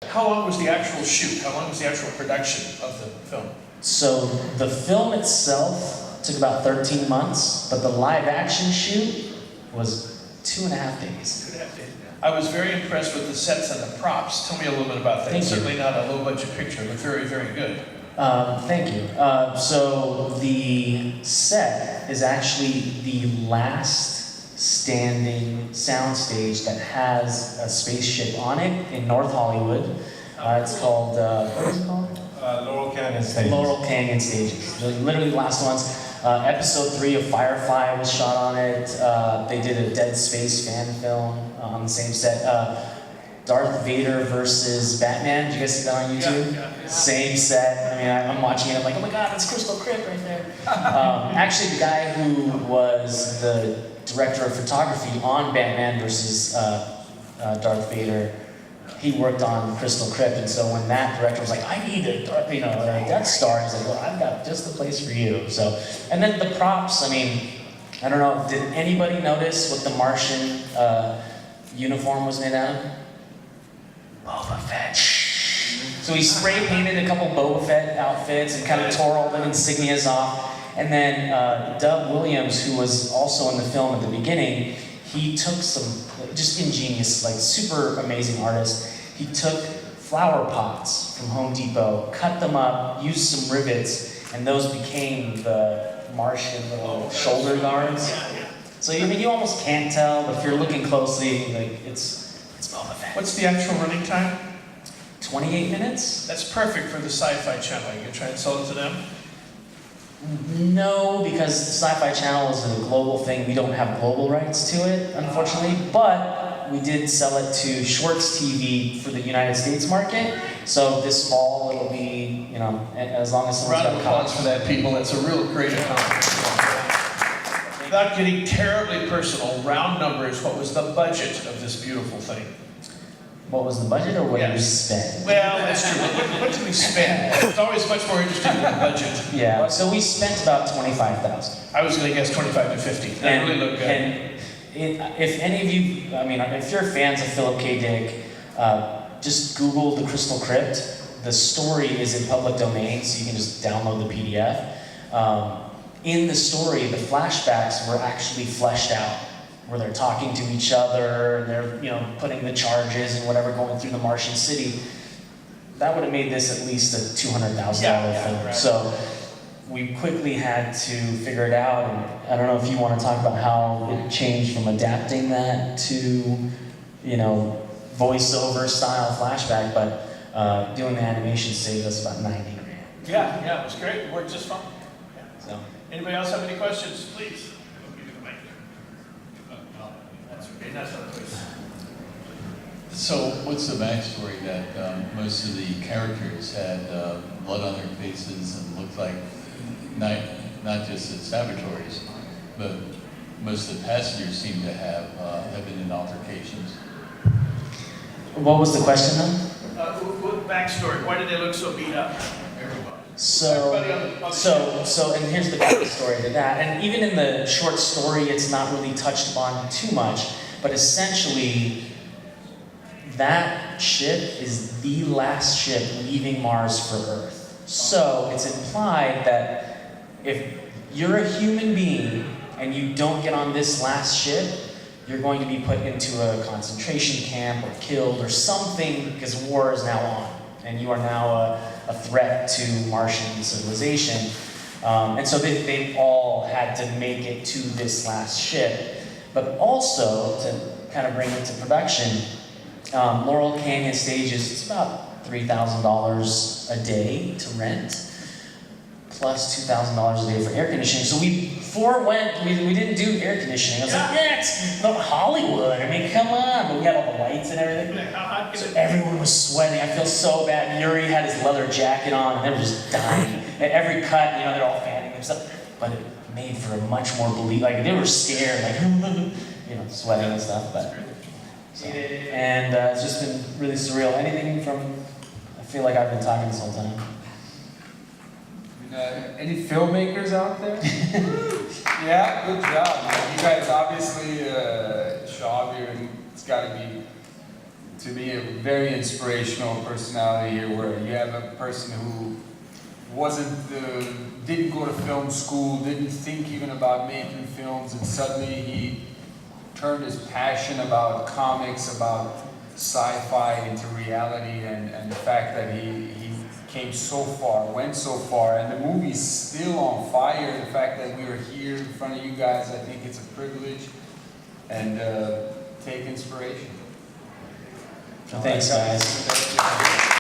How long was the actual shoot? How long was the actual production of the film? So the film itself took about 13 months, but the live action shoot was 2.5 days. 2.5 days. I was very impressed with the sets and the props. Tell me a little bit about that. Thank you. Certainly not a low budget picture, but very, very good. Thank you. So the set is actually the last standing soundstage that has a spaceship on it in North Hollywood. It's called, what is it called? Laurel Canyon Stages. Laurel Canyon Stages. Literally the last ones. Episode 3 of Firefly was shot on it. They did a Dead Space fan film on the same set. Darth Vader versus Batman. Did you guys see that on YouTube? Yeah. Same set. I mean, I'm watching it. I'm like, oh my god, that's Crystal Crypt right there. Actually, the guy who was the director of photography on Batman versus Darth Vader, he worked on Crystal Crypt, and so when that director was like, I need a Death Star, he's like, well, I've got just the place for you. So, and then the props. I mean, I don't know. Did anybody notice what the Martian uniform was made out of? Boba Fett. So he spray painted a couple Boba Fett outfits and kind of tore all the insignias off. And then Doug Williams, who was also in the film at the beginning, he took some just ingenious, like super amazing artist. He took flower pots from Home Depot, cut them up, used some rivets, and those became the Martian little shoulder guards. So I mean, you almost can't tell, but if you're looking closely, like it's Boba Fett. What's the actual running time? 28 minutes? That's perfect for the Sci-Fi Channel. You can try and sell it to them? No, because the Sci-Fi Channel is a global thing. We don't have global rights to it, unfortunately, but we did sell it to Schwartz TV for the United States market. So this fall it'll be, you know, as long as someone's Round of got applause for that, people. That's a real great accomplishment. Without getting terribly personal, round numbers, what was the budget of this beautiful thing? What was the budget, or what did we spend? Well, that's true. What did we spend? It's always much more interesting than the budget. Yeah, so we spent about $25,000. I was going to guess 25 to 50. That really looked good. And if any of you, I mean, if you're fans of Philip K. Dick, just Google the Crystal Crypt. The story is in public domain, so you can just download the PDF. In the story, the flashbacks were actually fleshed out, where they're talking to each other, and they're, you know, putting the charges and whatever going through the Martian city. That would have made this at least a $200,000 film. Right. So we quickly had to figure it out, and I don't know if you want to talk about how it changed from adapting that to, you know, voiceover style flashback, but doing the animation saved us about 90 grand. Yeah, it was great. It worked just fine. So. Anybody else have any questions? Please. That's okay. That's not the place. So, what's the backstory that most of the characters had blood on their faces and looked like not just at saboteurs, but most of the passengers seem to have been in altercations? What was the question then? What backstory? Why did they look so beat up? Everybody. So, and here's the backstory to that. And even in the short story, it's not really touched upon too much. But essentially, that ship is the last ship leaving Mars for Earth. So it's implied that if you're a human being and you don't get on this last ship, you're going to be put into a concentration camp or killed or something, because war is now on. And you are now a threat to Martian civilization. And so they all had to make it to this last ship. But also, to kind of bring it to production, Laurel Canyon Stages, it's about $3,000 a day to rent, plus $2,000 a day for air conditioning. So before it went, we didn't do air conditioning. I was like, yeah, it's not Hollywood. I mean, come on. But we had all the lights and everything. So everyone was sweating. I feel so bad. Yuri had his leather jacket on, and they were just dying. At every cut, you know, they're all fanning themselves. But it made for a much more like they were scared, like, you know, sweating and stuff. But so, and it's just been really surreal. Anything from? I feel like I've been talking this whole time. Any filmmakers out there? Yeah, good job. You guys obviously, Shaw, it's got to be to me, a very inspirational personality here, where you have a person who didn't go to film school, didn't think even about making films, and suddenly he turned his passion about comics, about sci-fi into reality, and the fact that he came so far, went so far, and the movie's still on fire. The fact that we are here in front of you guys, I think it's a privilege, and take inspiration. Thanks, guys.